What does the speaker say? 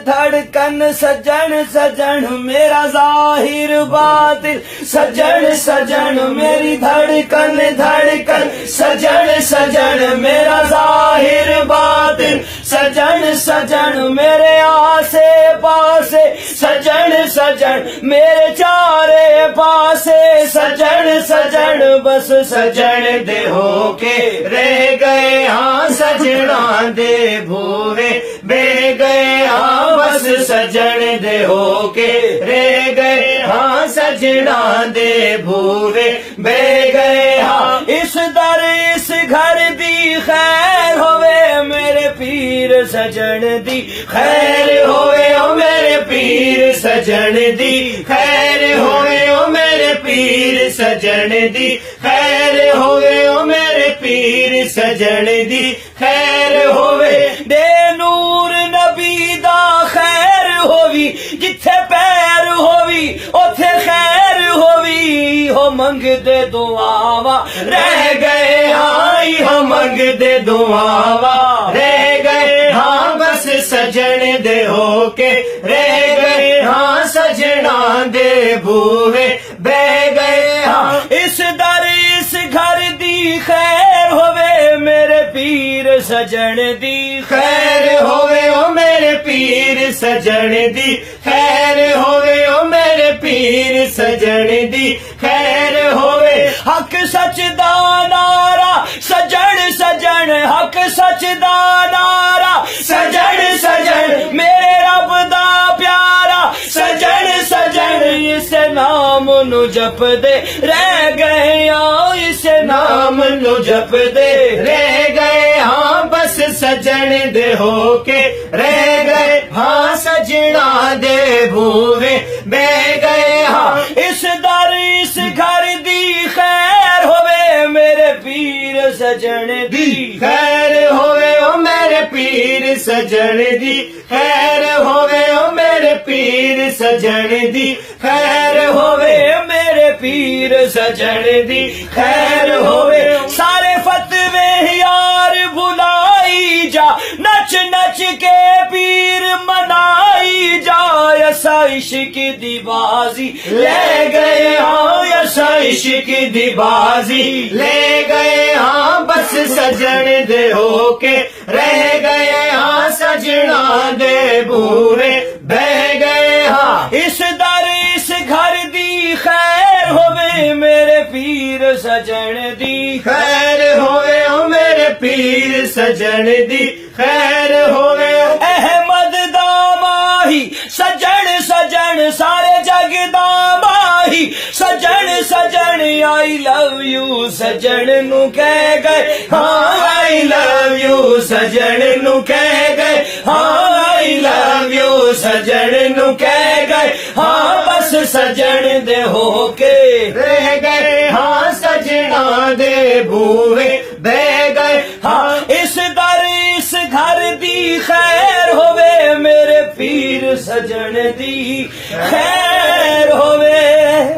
धड़कन सजन सजन मेरा जाहिर बातिल सजन सजन मेरी धड़कन धड़कन सजन सजन मेरा जाहिर बातिल सजन सजन मेरे आसे पासे सजन सजन मेरे चारे पासे सजन सजन बस सजन दे होके रह गए हाँ सजना दे भूवे बे गए हाँ बस सजन दे होके रह गए हाँ सजना दे भूवे बे गए हाँ इस दर इस घर दी खैर होवे मेरे पीर सजन दी खैर होवे ओ मेरे पीर सजन दी खैर होवे ओ मेरे पीर सजन दी खैर होवे ओ मेरे पीर सजन दी खैर होवे दे नूर नबी दा खैर होवी जिथे पैर होवी उथे खैर होवी हो मंगदे दुआवा रह गए हाई हो मंगदे दुआवा रह गए हाँ बस सजन दे होके रह गए हाँ सजना दे भूवे बह गए हाँ इस दर इस घर दी खैर होवे मेरे पीर सजन दी खैर होवे ओ मेरे पीर सजन दी खैर होवे ओ मेरे पीर सजन दी खैर होवे हक सच दा नारा सजन सजन हक सच दा नारा सजन सजन मेरे रब दा प्यारा सजन सजन इस नाम नु जप दे रह गए हाँ इस नाम नु जप दे रह गए हाँ बस सजन दे होके रह गए हाँ सजना दे भूवे बह गए हाँ इस दर इस घर दी खैर होवे मेरे पीर सजन दी खैर होवे ओ मेरे पीर सजन दी खैर होवे ओ मेरे पीर सजन दी खैर होवे मेरे पीर सजन दी खैर होवे सारे फतवे यार भुलाई जा नच नच के पीर मनाई जा ऐसा इश्क दी बाजी ले गए हाँ ऐसा इश्क दी बाजी ले गए हाँ बस सजन दे होके रह गए हाँ सजना दे भूवे बह गए हाँ इस दर इस घर दी खैर होवे मेरे पीर सजन दी खैर होवे ओ मेरे पीर सजन दी खैर होवे अहमद दामाही सजन सजन सारे जग दामाही सजन सजन आई लव यू सजन नु कह गए हाँ आई लव यू सजन नु कह गए हाँ आई लव यू सजन नु कह गए हाँ बस सजन दे होके रह गए हाँ सजना दे भूवे बह गए हाँ इस दर इस घर दी खैर होवे मेरे पीर सजन दी खैर